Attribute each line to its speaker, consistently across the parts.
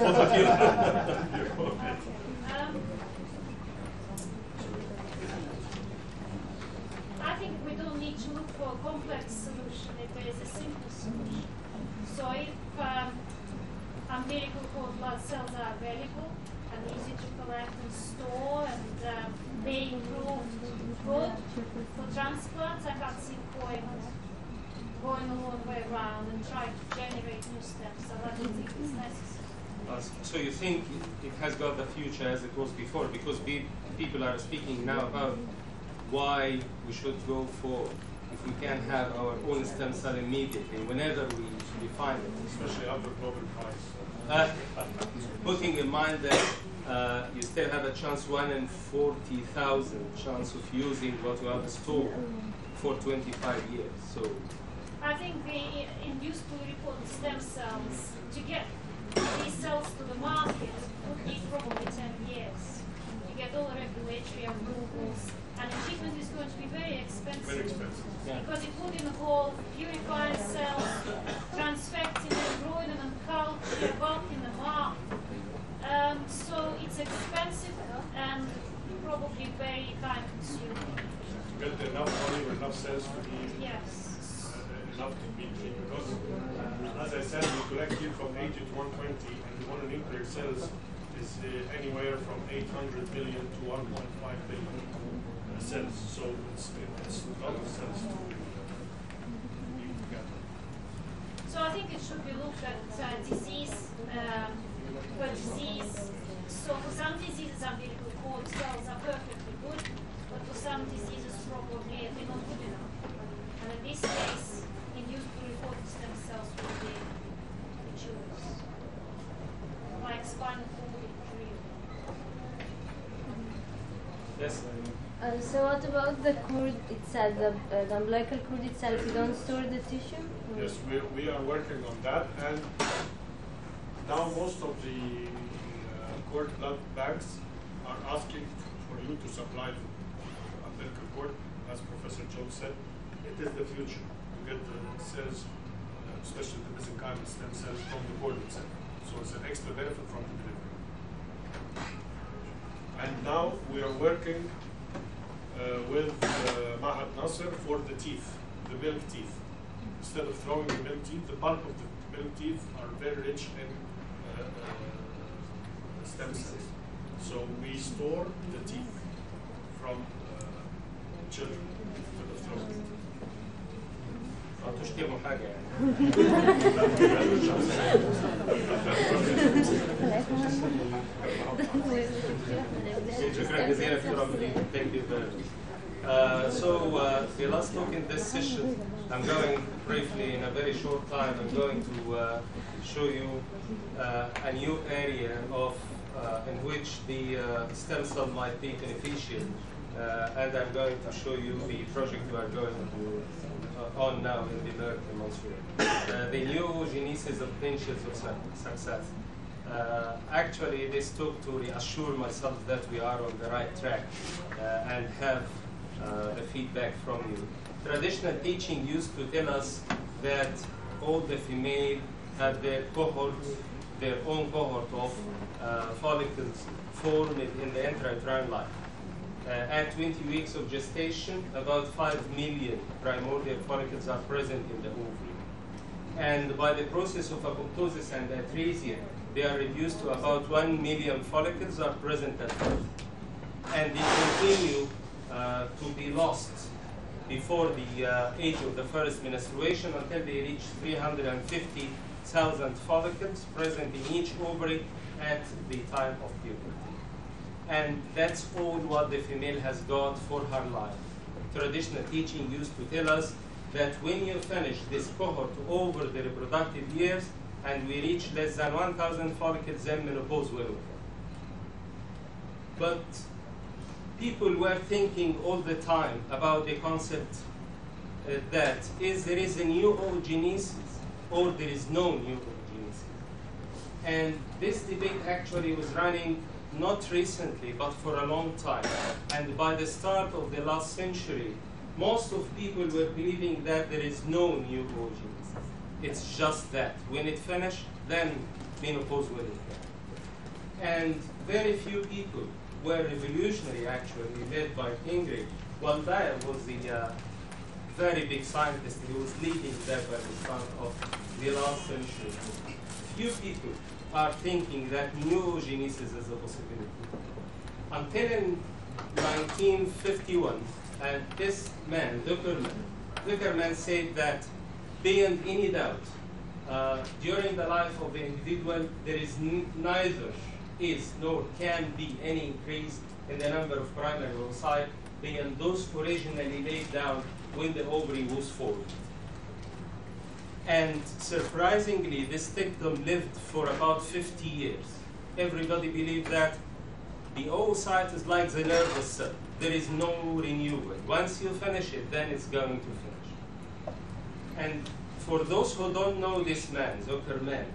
Speaker 1: both of you.
Speaker 2: I think we don't need to look for a complex solution if there is a simple solution. So if umbilical cord blood cells are available and easy to collect and store, and they improve good for transplants, I can't see the point going a long way around and trying to generate new stem cells. I don't think it's necessary.
Speaker 3: So you think it has got the future as it was before, because people are speaking now about why we should go for, if we can have our own stem cell immediately, whenever we find it.
Speaker 1: Especially after Nobel Prize.
Speaker 3: Putting in mind that you still have a chance, 1 in 40,000 chance of using what you have stored for 25 years. So
Speaker 2: I think the induced pluripotent stem cells, to get these cells to the market, would need probably 10 years to get all the regulatory approvals, and the treatment is going to be very expensive.
Speaker 1: Very expensive.
Speaker 3: Yeah.
Speaker 2: Because you put in a whole purifying cells, transfecting them, growing them in culture, bulking them up. So it's expensive and probably very time consuming.
Speaker 1: To get enough money or enough cells to be enough to be treated. Because, as I said, we collect here from 80 to 120, and the mononuclear cells is anywhere from 800 million to 1.5 billion cells. So it's a lot of cells to be together.
Speaker 2: So I think it should be looked at disease per disease. So for some diseases, umbilical cord cells are perfectly good, but for some diseases, probably they're not good enough. And in this case, induced pluripotent stem cells will be the choice, like spinal cord injury.
Speaker 3: yes.
Speaker 4: So what about the cord itself, the umbilical cord itself? You don't store the tissue?
Speaker 1: Yes, we are working on that, and now most of the cord blood banks are asking for you to supply umbilical cord. As Professor Jones said, it is the future to get the cells, especially the mesenchymal stem cells, from the cord itself. So it's an extra benefit from the delivery. And now we are working with Ahmed Nasser for the teeth, the milk teeth. Instead of throwing the milk teeth, the bulk of the milk teeth are very rich in stem cells. So we store the teeth from children instead of throwing it.
Speaker 3: تشتموا حاجة يعني. شكرا جزيلا دكتور عبد الحليم. Thank you very much. So the last talk in this session, I'm going briefly in a very short time. I'm going to show you a new area of in which the stem cell might be beneficial, and I'm going to show you the project we are going on now in the Ahmed mansoura. The Neoogenesis of potentials of success. Actually, this talk to reassure myself that we are on the right track and have the feedback from you. Traditional teaching used to tell us that all the female have their cohort, their own cohort of follicles formed in the intrauterine life. At 20 weeks of gestation, about 5 million primordial follicles are present in the ovary. And by the process of apoptosis and atresia, they are reduced to about 1 million follicles are present at birth. And they continue to be lost before the age of the first menstruation until they reach 350,000 follicles present in each ovary at the time of puberty. And that's all what the female has got for her life. Traditional teaching used to tell us that when you finish this cohort over the reproductive years and we reach less than 1,000 follicles, then menopause will occur. But people were thinking all the time about the concept that there is a Neoogenesis or there is no Neoogenesis. And this debate actually was running not recently, but for a long time. And by the start of the last century, most of people were believing that there is no Neoogenesis. It's just that when it finished, then menopause will occur. And very few people were revolutionary, actually, led by Ingrid. Waldaia was the very big scientist who was leading that by the start of the last century. Few people are thinking that Neoogenesis is a possibility. Until in 1951, and this man, Zuckerman said that beyond any doubt, during the life of the individual, there is neither is nor can be any increase in the number of primary oocytes beyond those originally laid down when the ovary was formed. And surprisingly, this dictum lived for about 50 years. Everybody believed that the oocyte is like the nervous cell. There is no renewal. Once you finish it, then it's going to finish. And for those who don't know this man, Zuckerman,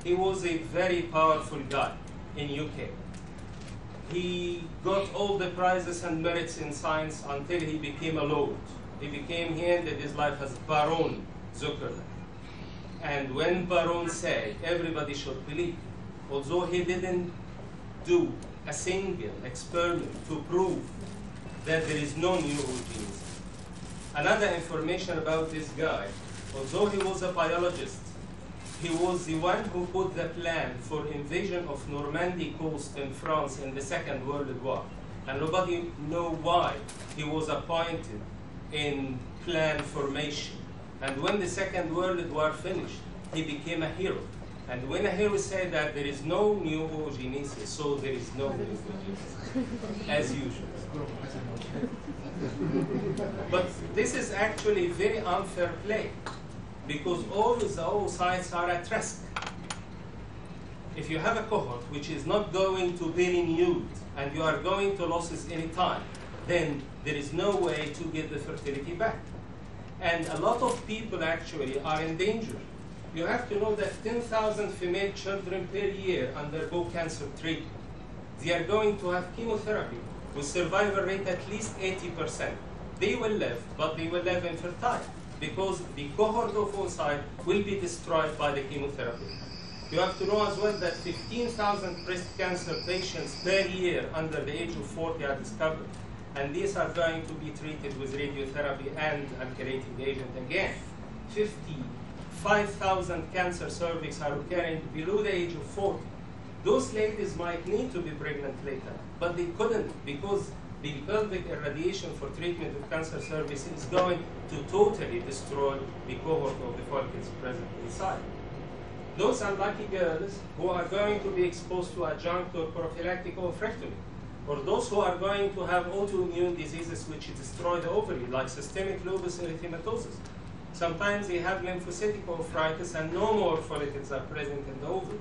Speaker 3: he was a very powerful guy in UK. He got all the prizes and merits in science until he became a lord. He ended his life as Baron Zuckerman. And when Baron said, everybody should believe, although he didn't do a single experiment to prove that there is no Neoogenesis. Another information about this guy, although he was a biologist, he was the one who put the plan for invasion of Normandy coast in France in the Second World War. And nobody knows why he was appointed in plan formation. And when the Second World War finished, he became a hero. And when a hero said that there is no Neoogenesis, so there is no Neoogenesis, as usual. But this is actually very unfair play, because all the oocytes are at risk. If you have a cohort which is not going to be renewed, and you are going to losses any time, then there is no way to get the fertility back. And a lot of people actually are in danger. You have to know that 10,000 female children per year undergo cancer treatment. They are going to have chemotherapy with survival rate at least 80%. They will live, but they will live infertile because the cohort of oocyte will be destroyed by the chemotherapy. You have to know as well that 15,000 breast cancer patients per year under the age of 40 are discovered. And these are going to be treated with radiotherapy and alkylating agent again. 55,000 cancer cervix are occurring below the age of 40. Those ladies might need to be pregnant later, but they couldn't because the pelvic irradiation for treatment of cancer cervix is going to totally destroy the cohort of the follicles present inside. Those unlucky girls who are going to be exposed to adjunct or prophylactic oophorectomy, or those who are going to have autoimmune diseases which destroy the ovary, like systemic lupus erythematosus. Sometimes they have lymphocytic oophorytis and no more follicles are present in the ovary.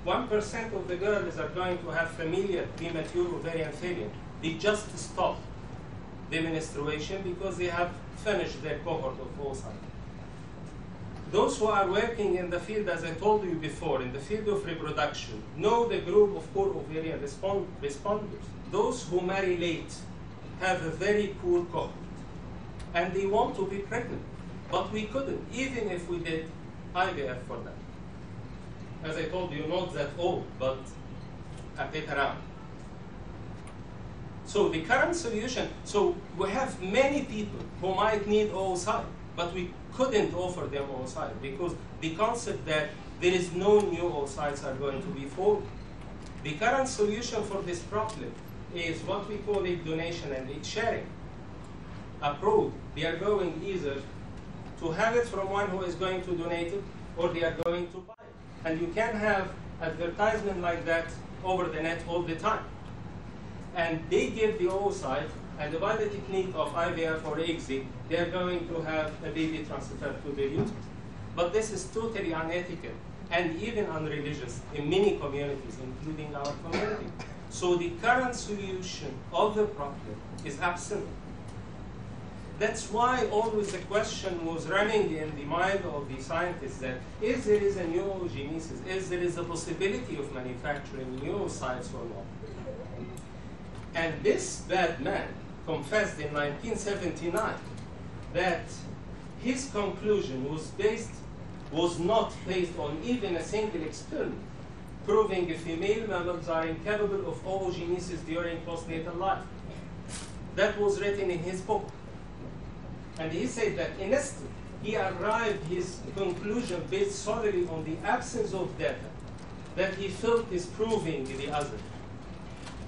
Speaker 3: 1% of the girls are going to have familial premature ovarian failure. They just stop the menstruation because they have finished their cohort of oocyte. Those who are working in the field, as I told you before, in the field of reproduction, know the group of poor ovarian responders. Those who marry late have a very poor cohort, and they want to be pregnant, but we couldn't, even if we did IVF for them. As I told you, not that old, but a bit around. So the current solution, so we have many people who might need oocyte, but we couldn't offer them oocyte because the concept that there is no new oocytes are going to be formed. The current solution for this problem is what we call egg donation and egg sharing. Approved, they are going either to have it from one who is going to donate it, or they are going to buy it. And you can have advertisement like that over the net all the time. And they give the oocyte, and by the technique of IVF or ICSI, they are going to have a baby transferred to their uterus. But this is totally unethical and even unreligious in many communities, including our community. So the current solution of the problem is absent. That's why always the question was running in the mind of the scientists that if there is a Neoogenesis, if there is a possibility of manufacturing new oocytes or not. And this bad man confessed in 1979 that his conclusion was not based on even a single experiment. proving female mammals are incapable of oogenesis during postnatal life. That was written in his book. And he said that instead, he arrived his conclusion based solely on the absence of data that he felt is proving the other.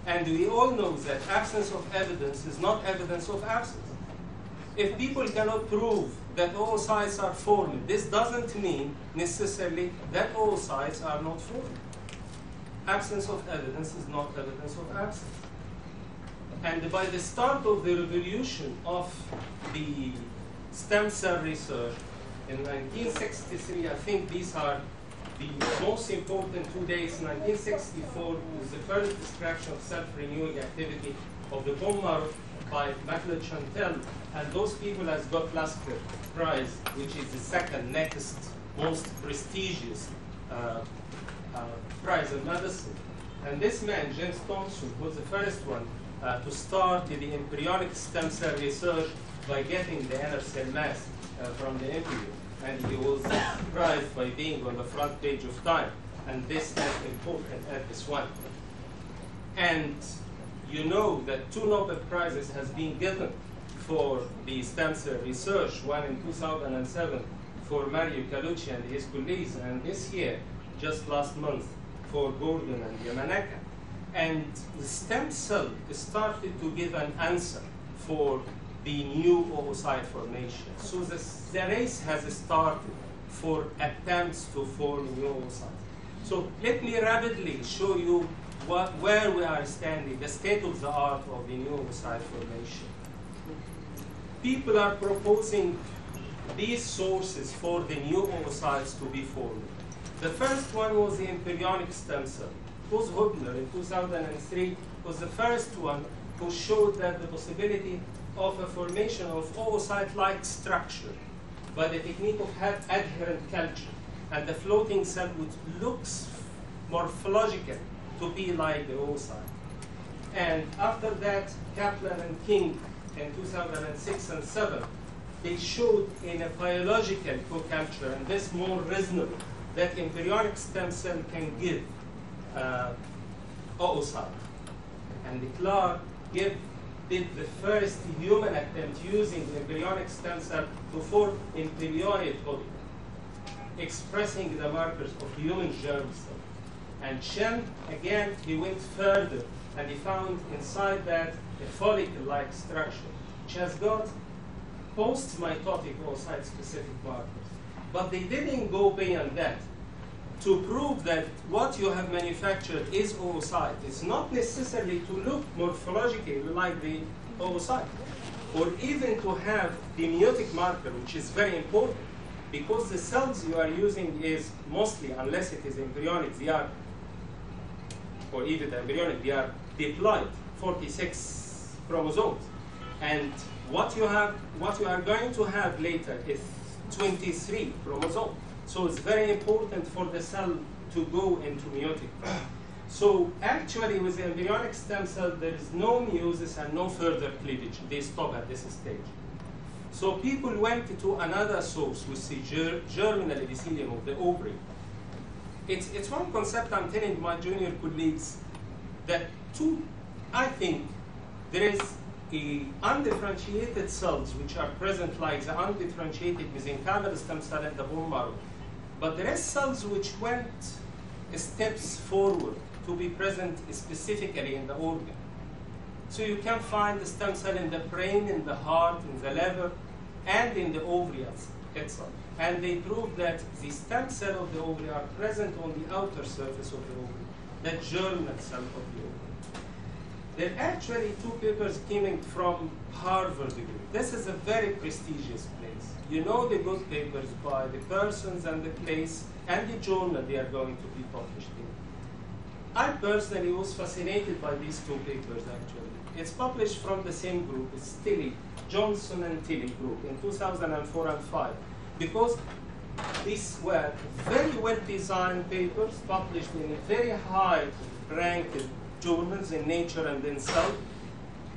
Speaker 3: And we all know that absence of evidence is not evidence of absence. If people cannot prove that oocytes are formed, this doesn't mean necessarily that oocytes are not formed. Absence of evidence is not evidence of absence. And by the start of the revolution of the stem cell research in 1963, I think these are the most important 2 days. 1964 was the first description of self-renewing activity of the bone marrow by McLeod-Chantel, and those people has got Lasker Prize, which is the second next most prestigious prize in medicine. And this man, James Thompson, was the first one to start the embryonic stem cell research by getting the inner cell mass from the embryo. And he was prized by being on the front page of Time. And this is important at this one. And you know that 2 Nobel Prizes has been given for the stem cell research, one in 2007 for Mario Calucci and his colleagues, and this year, just last month, for Gordon and Yamanaka. And the stem cell started to give an answer for the new oocyte formation. So the race has started for attempts to form new oocytes. So let me rapidly show you where we are standing, the state of the art of the new oocyte formation. People are proposing these sources for the new oocytes to be formed. The first one was the embryonic stem cell. Buzz Hubner in 2003 was the first one who showed that the possibility of a formation of oocyte-like structure by the technique of adherent culture, and the floating cell which looks morphological to be like the oocyte. And after that, Kaplan and King in 2006 and 2007, they showed in a biological co-culture, and this more reasonable, that embryonic stem cell can give oocyte. And Clark did the first human attempt using the embryonic stem cell to form embryoid body, expressing the markers of human germ cell. And Chen, again, he went further, and he found inside that a follicle-like structure, which has got post-mitotic oocyte-specific markers. But they didn't go beyond that. To prove that what you have manufactured is oocyte, it's not necessarily to look morphologically like the oocyte, or even to have the meiotic marker, which is very important, because the cells you are using is mostly, unless it is embryonic, they are, or even embryonic, they are diploid, 46 chromosomes. And what you are going to have later is 23 chromosomes. So it's very important for the cell to go into meiotic. So actually with the embryonic stem cell, there is no meiosis and no further cleavage. They stop at this stage. So people went to another source, with the germinal epithelium of the ovary. It's one concept I'm telling my junior colleagues, that I think there is undifferentiated cells which are present, like the undifferentiated mesenchymal stem cell in the bone marrow. But there are cells which went steps forward to be present specifically in the organ. So you can find the stem cell in the brain, in the heart, in the liver, and in the ovary itself. And they proved that the stem cell of the ovary are present on the outer surface of the ovary, the germinal cell of the ovary. There are actually 2 papers coming from Harvard degree. This is a very prestigious place. You know the good papers by the persons and the place and the journal they are going to be published in. I personally was fascinated by these 2 papers actually. It's published from the same group, it's Tilly, Johnson and Tilly group in 2004 and 5, because these were very well designed papers published in very high ranked journals in Nature and in Cell,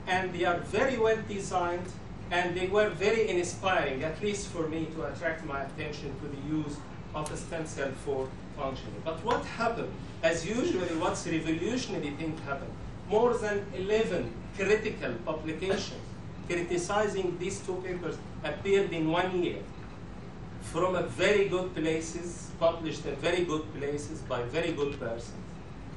Speaker 3: and they are very well designed, and they were very inspiring, at least for me, to attract my attention to the use of a stem cell for functioning. But what happened? As usually, what's revolutionary thing happened? More than 11 critical publications criticizing these two papers appeared in 1 year from a very good places, published in very good places by very good persons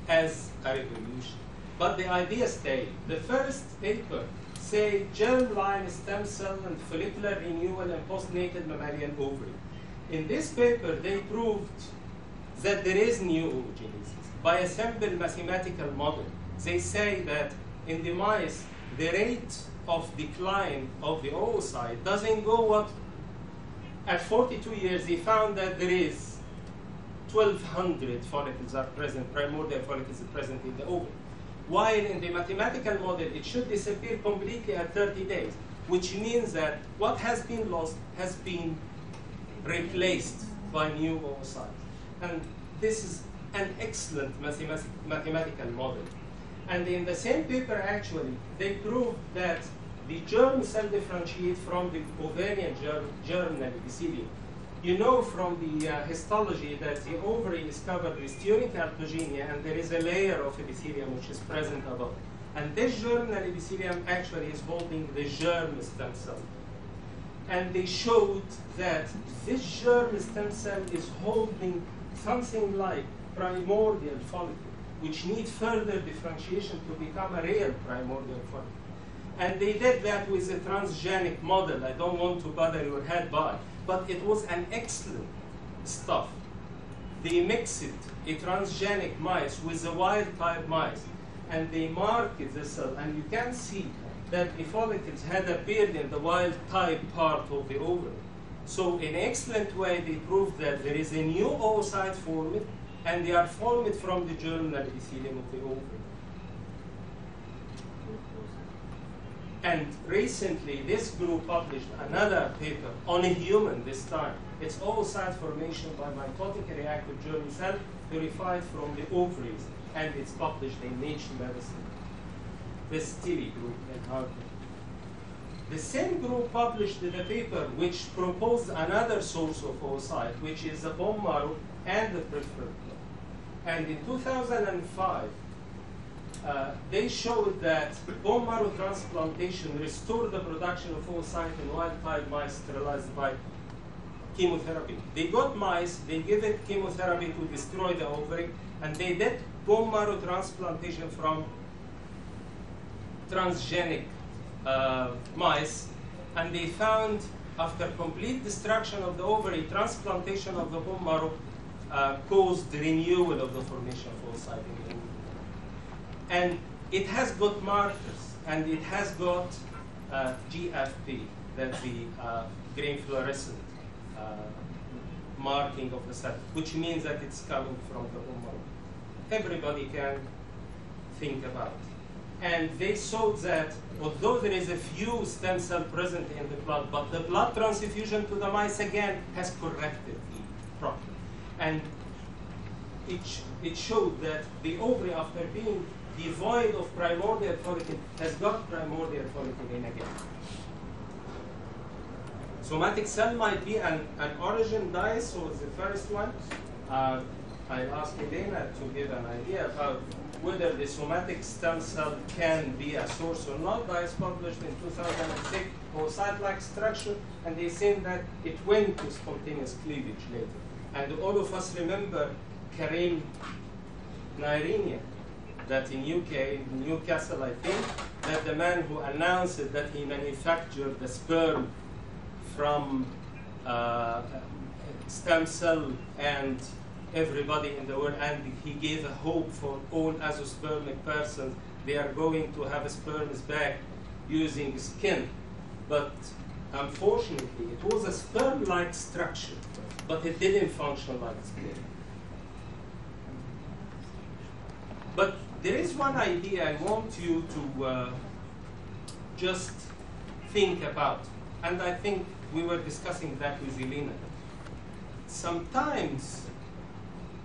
Speaker 3: as a revolution. But the idea stayed. The first paper say germline stem cell and follicular renewal in postnatal mammalian ovary. In this paper, they proved that there is neoogenesis by a simple mathematical model. They say that in the mice, the rate of decline of the oocyte doesn't go up. At 42 years, they found that there is 1,200 follicles are present, primordial follicles are present in the ovary. While in the mathematical model, it should disappear completely at 30 days, which means that what has been lost has been replaced by new oocytes. And this is an excellent mathematical model. And in the same paper, actually, they proved that the germ cell differentiate from the ovarian germinal epithelium. You know from the histology that the ovary is covered with tunic allogenea, and there is a layer of epithelium which is present above. And this germinal epithelium actually is holding the germ stem cell. And they showed that this germ stem cell is holding something like primordial follicle, which need further differentiation to become a real primordial follicle. And they did that with a transgenic model. I don't want to bother your head by, but it was an excellent stuff. They mixed a transgenic mice with a wild type mice, and they marked the cell, and you can see that the follicles had appeared in the wild type part of the ovary. So in an excellent way, they proved that there is a new oocyte formed, and they are formed from the germinal epithelium of the ovary. And recently, this group published another paper on a human this time. It's oocyte formation by mitotic reactive germ cell purified from the ovaries, and it's published in Nature Medicine. This Tilly group in Harvard. The same group published the paper which proposed another source of oocyte, which is the bone marrow and the peripheral blood. And in 2005, they showed that bone marrow transplantation restored the production of oocyte in wild-type mice sterilized by chemotherapy. They got mice, they gave it chemotherapy to destroy the ovary, and they did bone marrow transplantation from transgenic mice, and they found after complete destruction of the ovary, transplantation of the bone marrow caused the renewal of the formation of oocyte in the ovary. And it has got markers, and it has got GFP, that's the green fluorescent marking of the cell, which means that it's coming from the bone marrow. Everybody can think about it. And they saw that although there is a few stem cells present in the blood, but the blood transfusion to the mice again has corrected the problem. And it showed that the ovary, after being devoid of primordial follicle, has got primordial follicle in again. Somatic cell might be an origin dice, was the first one. I asked Elena to give an idea about whether the somatic stem cell can be a source or not. Dice published in 2006 oocyte-like structure, and they said that it went to spontaneous cleavage later. And all of us remember Karim Nairinian, that in UK, Newcastle, I think, that the man who announced that he manufactured the sperm from stem cell and everybody in the world, and he gave a hope for all azoospermic persons. They are going to have sperms back using skin. But unfortunately, it was a sperm-like structure, but it didn't function like skin. But there is one idea I want you to just think about, and I think we were discussing that with Elena. Sometimes,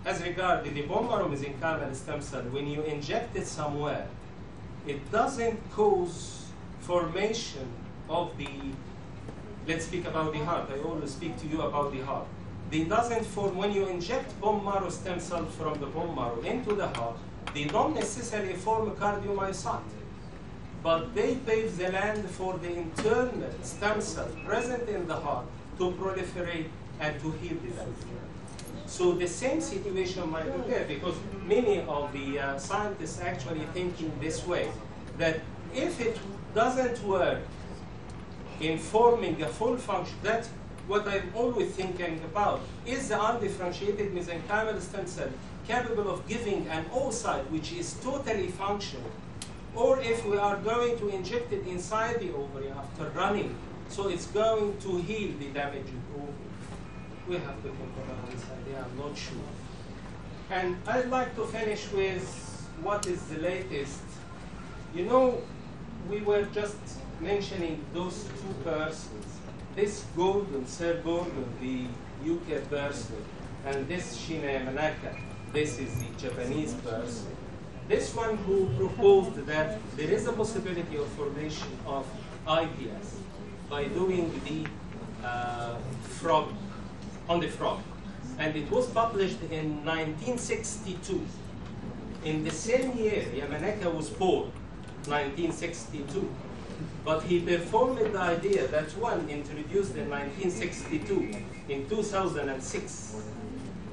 Speaker 3: as regards the bone marrow mesenchymal stem cell, when you inject it somewhere, it doesn't cause formation of the, let's speak about the heart. I always speak to you about the heart. they doesn't form, when you inject bone marrow stem cells from the bone marrow into the heart, they don't necessarily form a cardiomyocyte, but they pave the land for the internal stem cell present in the heart to proliferate and to heal the damage. So the same situation might occur, because many of the scientists actually thinking this way, that if it doesn't work in forming a full function, that's what I'm always thinking about, is the undifferentiated mesenchymal stem cell capable of giving an oocyte which is totally functional, or if we are going to inject it inside the ovary after running, so it's going to heal the damaged ovary. We have to think about this idea, I'm not sure. And I'd like to finish with what is the latest. You know, we were just mentioning those two persons. This Gordon, Sir Gordon, the UK person, and this Shinya Yamanaka, this is the Japanese person. This one who proposed that there is a possibility of formation of IPS by doing the frog, on the frog. And it was published in 1962. In the same year, Yamanaka was born, 1962. But he performed the idea that one introduced in 1962, in 2006,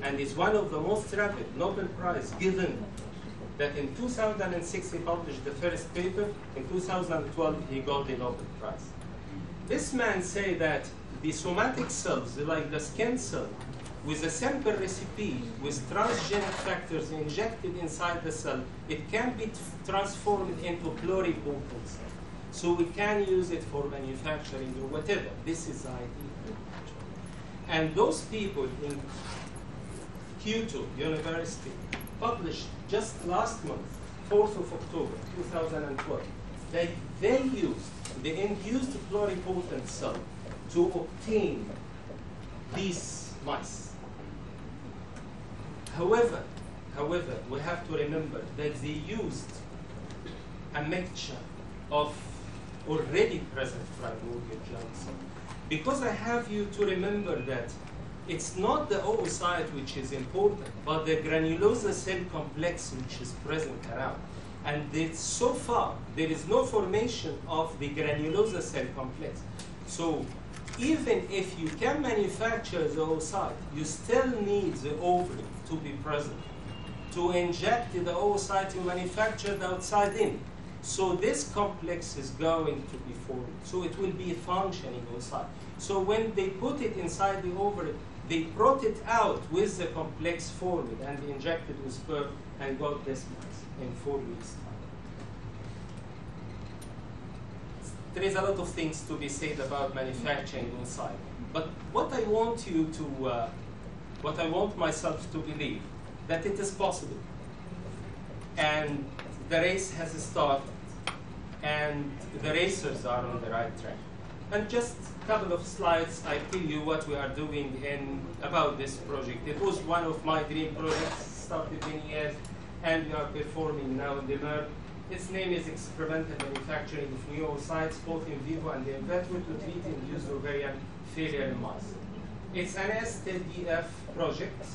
Speaker 3: and is one of the most rapid Nobel Prize given. That in 2006 he published the first paper, in 2012 he got the Nobel Prize. This man said that the somatic cells, like the skin cell, with a simple recipe with transgenic factors injected inside the cell, it can be transformed into pluripotent cell. So we can use it for manufacturing or whatever. This is the idea. And those people in Kyoto University published just last month, 4th of October, 2012, that they used the induced pluripotent cell to obtain these mice. However, we have to remember that they used a mixture of already present primordial germ cell. Because I have you to remember that it's not the oocyte which is important, but the granulosa cell complex which is present around. And so far, there is no formation of the granulosa cell complex. So even if you can manufacture the oocyte, you still need the ovary to be present. To inject the oocyte, you manufacture the outside in. So this complex is going to be formed. So it will be a functioning oocyte. So when they put it inside the ovary, they brought it out with the complex formed and injected with sperm and got this mice in 4 weeks' time. There is a lot of things to be said about manufacturing oocyte. But what I want you to, what I want myself to believe, that it is possible. And the race has started. And the racers are on the right track. And just a couple of slides, I tell you what we are doing about this project. It was one of my dream projects, started many years, and we are performing now in the MERD. Its name is Experimental Manufacturing of New Oocytes, both in vivo and in vitro, to treat induced ovarian failure in mice. It's an STDF project,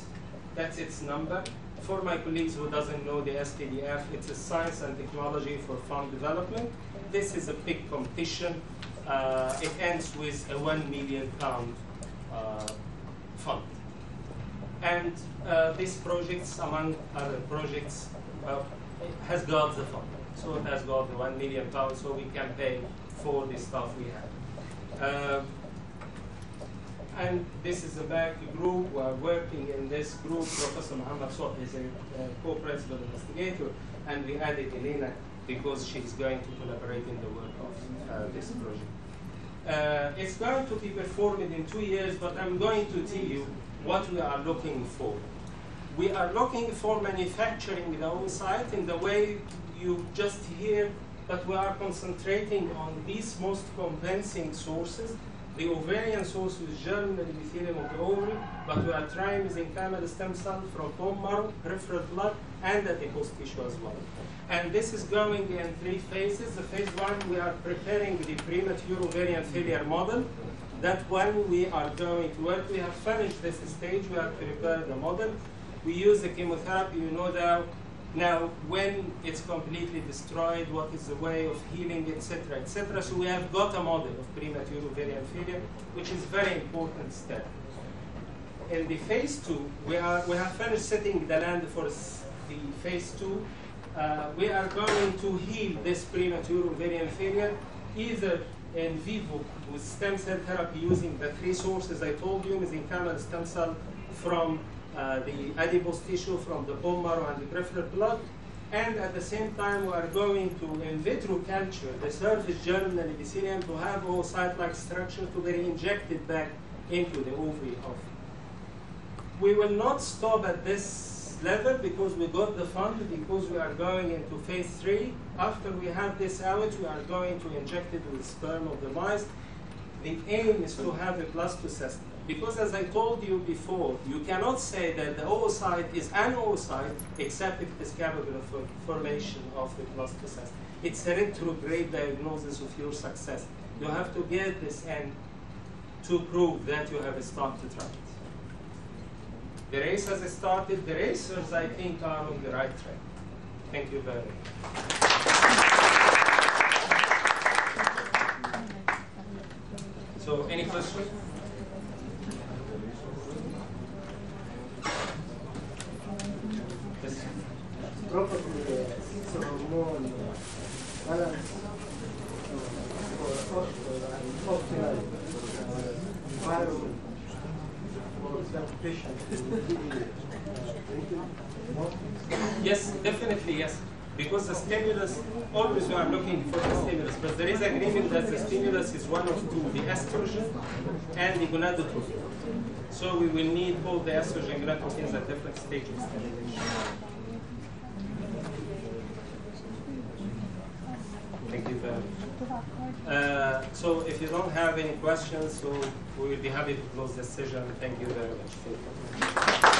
Speaker 3: that's its number. For my colleagues who doesn't know the STDF, it's a science and technology for farm development. This is a big competition. It ends with a £1 million fund. And this project, among other projects, has got the fund. So it has got the £1 million, so we can pay for the stuff we have. And this is a back group. We are working in this group. Professor Muhammad Soh is a co-principal investigator, and we added Elena because she's going to collaborate in the work of this project. It's going to be performed in 2 years, but I'm going to tell you what we are looking for. We are looking for manufacturing the oocyte in the way you just hear, but we are concentrating on these most convincing sources. The ovarian source is germinal epithelium of the ovary, but we are trying mesenchymal stem cell from bone marrow, peripheral blood, and adipose tissue as well. And this is going in 3 phases. The phase 1, we are preparing the premature ovarian failure model. that when we are going to work, we have finished this stage, we have prepared the model, we use the chemotherapy, you know that now when it's completely destroyed, what is the way of healing, etc., etc. So we have got a model of premature ovarian failure, which is very important step. In the phase 2, we have finished setting the land for the phase 2. We are going to heal this premature ovarian failure either in vivo with stem cell therapy using the 3 sources I told you, mesenchymal stem cell from the adipose tissue, from the bone marrow and the peripheral blood, and at the same time we are going to in vitro culture the surface germinal epithelium to have oocyte-like structure to be injected back into the ovary of. We will not stop at this level because we got the fund, because we are going into phase 3. After we have this out, we are going to inject it with sperm of the mice. The aim is to have a blastocyst. Because as I told you before, you cannot say that the oocyte is an oocyte except if it is capable of formation of the blastocyst. It's a retrograde diagnosis of your success. You have to get this in to prove that you have started right. The race has started. The racers, I think, are on the right track. Thank you very much. So, any questions? Yes.
Speaker 5: Probably it's a hormone balance for optimal environment for that patient.
Speaker 3: Yes, definitely yes. Because the stimulus, always we are looking for the stimulus, but there is agreement that the stimulus is one of two, the estrogen and the gonadotropin. So we will need both the estrogen and gonadotropins at different stages. Thank you very much. So if you don't have any questions, so we will be happy to close this session. Thank you very much.